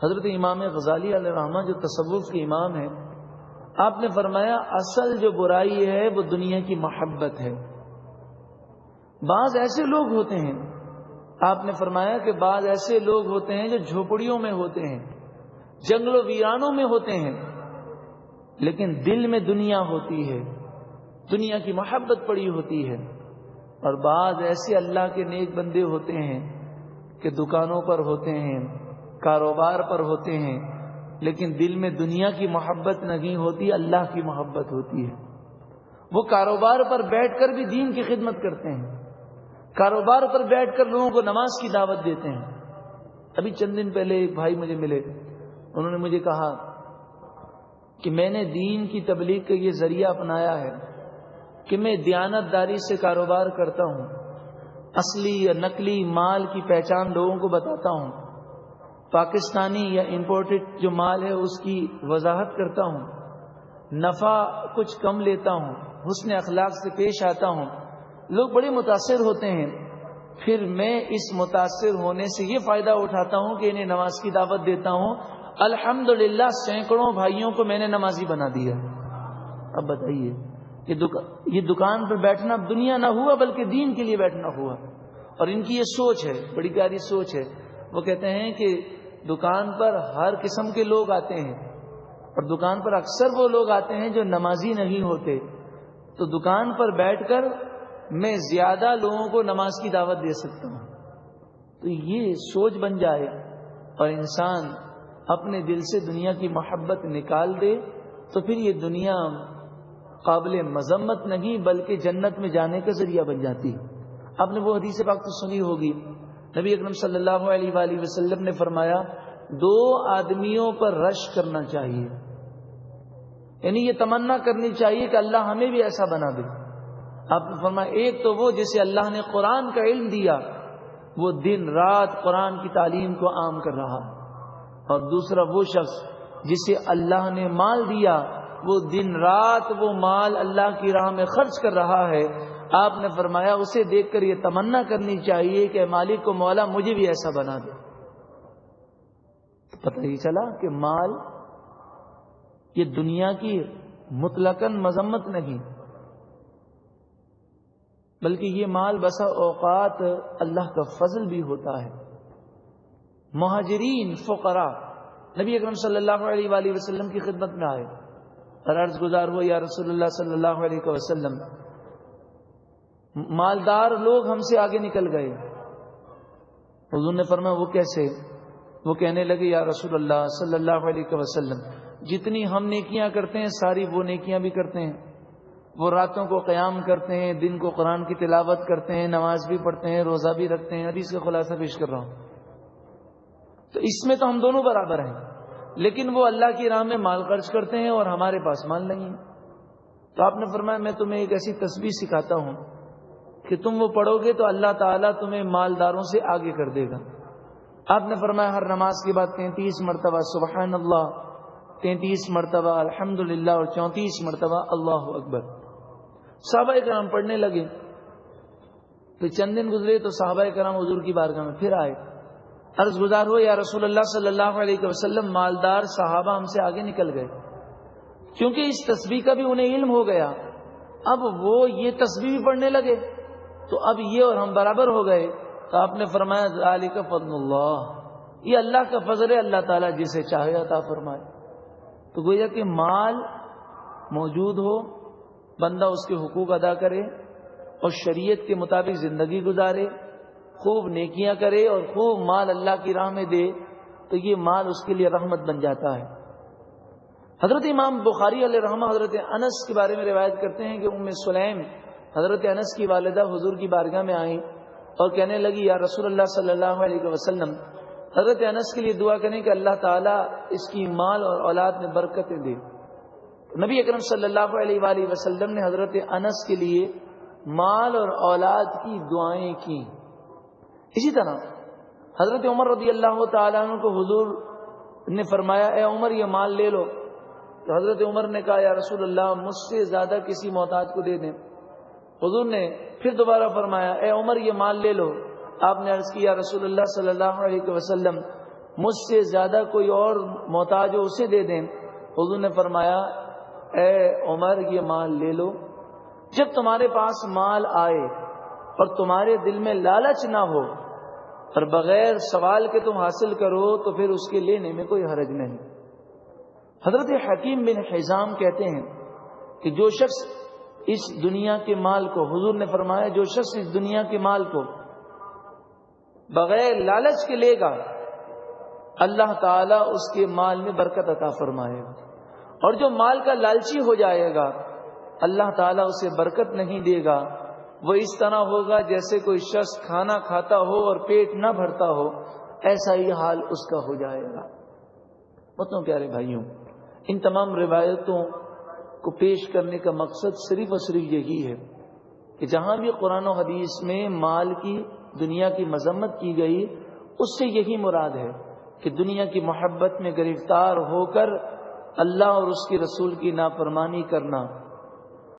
حضرت امام غزالی علیہ الرحمہ جو تصوف کے امام ہیں، آپ نے فرمایا اصل جو برائی ہے وہ دنیا کی محبت ہے۔ بعض ایسے لوگ ہوتے ہیں، آپ نے فرمایا کہ بعض ایسے لوگ ہوتے ہیں جو جھوپڑیوں میں ہوتے ہیں، جنگل و ویرانوں میں ہوتے ہیں، لیکن دل میں دنیا ہوتی ہے، دنیا کی محبت پڑی ہوتی ہے۔ اور بعض ایسے اللہ کے نیک بندے ہوتے ہیں کہ دکانوں پر ہوتے ہیں، کاروبار پر ہوتے ہیں، لیکن دل میں دنیا کی محبت نہیں ہوتی، اللہ کی محبت ہوتی ہے۔ وہ کاروبار پر بیٹھ کر بھی دین کی خدمت کرتے ہیں، کاروبار پر بیٹھ کر لوگوں کو نماز کی دعوت دیتے ہیں۔ ابھی چند دن پہلے ایک بھائی مجھے ملے، انہوں نے مجھے کہا کہ میں نے دین کی تبلیغ کا یہ ذریعہ اپنایا ہے کہ میں دیانت داری سے کاروبار کرتا ہوں، اصلی یا نقلی مال کی پہچان لوگوں کو بتاتا ہوں، پاکستانی یا امپورٹڈ جو مال ہے اس کی وضاحت کرتا ہوں، نفع کچھ کم لیتا ہوں، حسن اخلاق سے پیش آتا ہوں۔ لوگ بڑے متاثر ہوتے ہیں، پھر میں اس متاثر ہونے سے یہ فائدہ اٹھاتا ہوں کہ انہیں نماز کی دعوت دیتا ہوں۔ الحمدللہ سینکڑوں بھائیوں کو میں نے نمازی بنا دیا۔ اب بتائیے، یہ دکان پر بیٹھنا اب دنیا نہ ہوا بلکہ دین کے لیے بیٹھنا ہوا۔ اور ان کی یہ سوچ ہے، بڑی پیاری سوچ ہے۔ وہ کہتے ہیں کہ دکان پر ہر قسم کے لوگ آتے ہیں، اور دکان پر اکثر وہ لوگ آتے ہیں جو نمازی نہیں ہوتے، تو دکان پر بیٹھ کر میں زیادہ لوگوں کو نماز کی دعوت دے سکتا ہوں۔ تو یہ سوچ بن جائے اور انسان اپنے دل سے دنیا کی محبت نکال دے تو پھر یہ دنیا قابل مذمت نہیں بلکہ جنت میں جانے کا ذریعہ بن جاتی ہے۔ آپ نے وہ حدیث پاک تو سنی ہوگی، نبی اکرم صلی اللہ علیہ وآلہ وسلم نے فرمایا 2 آدمیوں پر رشک کرنا چاہیے، یعنی یہ تمنا کرنی چاہیے کہ اللہ ہمیں بھی ایسا بنا دے۔ آپ نے فرمایا ایک تو وہ جسے اللہ نے قرآن کا علم دیا، وہ دن رات قرآن کی تعلیم کو عام کر رہا، اور دوسرا وہ شخص جسے اللہ نے مال دیا، وہ دن رات وہ مال اللہ کی راہ میں خرچ کر رہا ہے۔ آپ نے فرمایا اسے دیکھ کر یہ تمنا کرنی چاہیے کہ مالک کو مولا مجھے بھی ایسا بنا دے۔ پتہ ہی چلا کہ مال یہ دنیا کی مطلقاً مذمت نہیں، بلکہ یہ مال بسا اوقات اللہ کا فضل بھی ہوتا ہے۔ مہاجرین فقراء نبی اکرم صلی اللہ علیہ وآلہ وسلم کی خدمت میں آئے اور عرض گزار ہو، یا رسول اللہ صلی اللہ علیہ وسلم، مالدار لوگ ہم سے آگے نکل گئے۔ حضور نے فرمایا وہ کیسے؟ وہ کہنے لگے یا رسول اللہ صلی اللہ علیہ وسلم، جتنی ہم نیکیاں کرتے ہیں ساری وہ نیکیاں بھی کرتے ہیں، وہ راتوں کو قیام کرتے ہیں، دن کو قرآن کی تلاوت کرتے ہیں، نماز بھی پڑھتے ہیں، روزہ بھی رکھتے ہیں۔ حدیث کا خلاصہ پیش کر رہا ہوں۔ تو اس میں تو ہم دونوں برابر ہیں، لیکن وہ اللہ کی راہ میں مال خرچ کرتے ہیں اور ہمارے پاس مال نہیں ہے۔ تو آپ نے فرمایا میں تمہیں ایک ایسی تسبیح سکھاتا ہوں کہ تم وہ پڑھو گے تو اللہ تعالیٰ تمہیں مالداروں سے آگے کر دے گا۔ آپ نے فرمایا ہر نماز کے بعد 33 مرتبہ سبحان اللہ، 33 مرتبہ الحمدللہ اور 34 مرتبہ اللہ اکبر۔ صحابہ کرام پڑھنے لگے، پھر چند دن گزرے تو صحابہ کرام حضور کی بارگاہ میں پھر آئے، عرض گزار ہو یا رسول اللہ صلی اللہ علیہ وسلم، مالدار صحابہ ہم سے آگے نکل گئے، کیونکہ اس تسبیح کا بھی انہیں علم ہو گیا۔ اب وہ یہ تسبیح بھی پڑھنے لگے تو اب یہ اور ہم برابر ہو گئے۔ تو آپ نے فرمایا ذالک فضل اللہ، یہ اللہ کا فضل ہے، اللہ تعالیٰ جسے چاہے عطا فرمائے۔ تو گویا کہ مال موجود ہو، بندہ اس کے حقوق ادا کرے اور شریعت کے مطابق زندگی گزارے، خوب نیکیاں کرے اور خوب مال اللہ کی راہ میں دے، تو یہ مال اس کے لیے رحمت بن جاتا ہے۔ حضرت امام بخاری علیہ رحمہ حضرت انس کے بارے میں روایت کرتے ہیں کہ ام سلیم حضرت انس کی والدہ حضور کی بارگاہ میں آئیں اور کہنے لگی یا رسول اللہ صلی اللہ علیہ وسلم، حضرت انس کے لیے دعا کریں کہ اللہ تعالیٰ اس کی مال اور اولاد میں برکتیں دے۔ نبی اکرم صلی اللہ علیہ وآلہ وسلم نے حضرت انس کے لیے مال اور اولاد کی دعائیں کی۔ اسی طرح حضرت عمر رضی اللہ تعالیٰ عنہ کو حضور نے فرمایا اے عمر یہ مال لے لو، تو حضرت عمر نے کہا یا رسول اللہ مجھ سے زیادہ کسی محتاج کو دے دیں۔ حضور نے پھر دوبارہ فرمایا اے عمر یہ مال لے لو۔ آپ نے عرض کی یا رسول اللہ صلی اللہ علیہ وسلم مجھ سے زیادہ کوئی اور محتاج ہو اسے دے دیں. حضور نے فرمایا اے عمر یہ مال لے لو. جب تمہارے پاس مال آئے اور تمہارے دل میں لالچ نہ ہو اور بغیر سوال کے تم حاصل کرو تو پھر اس کے لینے میں کوئی حرج نہیں. حضرت حکیم بن حزام کہتے ہیں کہ جو شخص اس دنیا کے مال کو، حضور نے فرمایا جو شخص اس دنیا کے مال کو بغیر لالچ کے لے گا اللہ تعالیٰ اس کے مال میں برکت عطا فرمائے گا، اور جو مال کا لالچی ہو جائے گا اللہ تعالیٰ اسے برکت نہیں دے گا. وہ اس طرح ہوگا جیسے کوئی شخص کھانا کھاتا ہو اور پیٹ نہ بھرتا ہو، ایسا ہی حال اس کا ہو جائے گا. بہتوں پیارے بھائیوں، ان تمام روایتوں کو پیش کرنے کا مقصد صرف اور صرف یہی ہے کہ جہاں بھی قرآن و حدیث میں مال کی، دنیا کی مذمت کی گئی، اس سے یہی مراد ہے کہ دنیا کی محبت میں گرفتار ہو کر اللہ اور اس کے رسول کی نافرمانی کرنا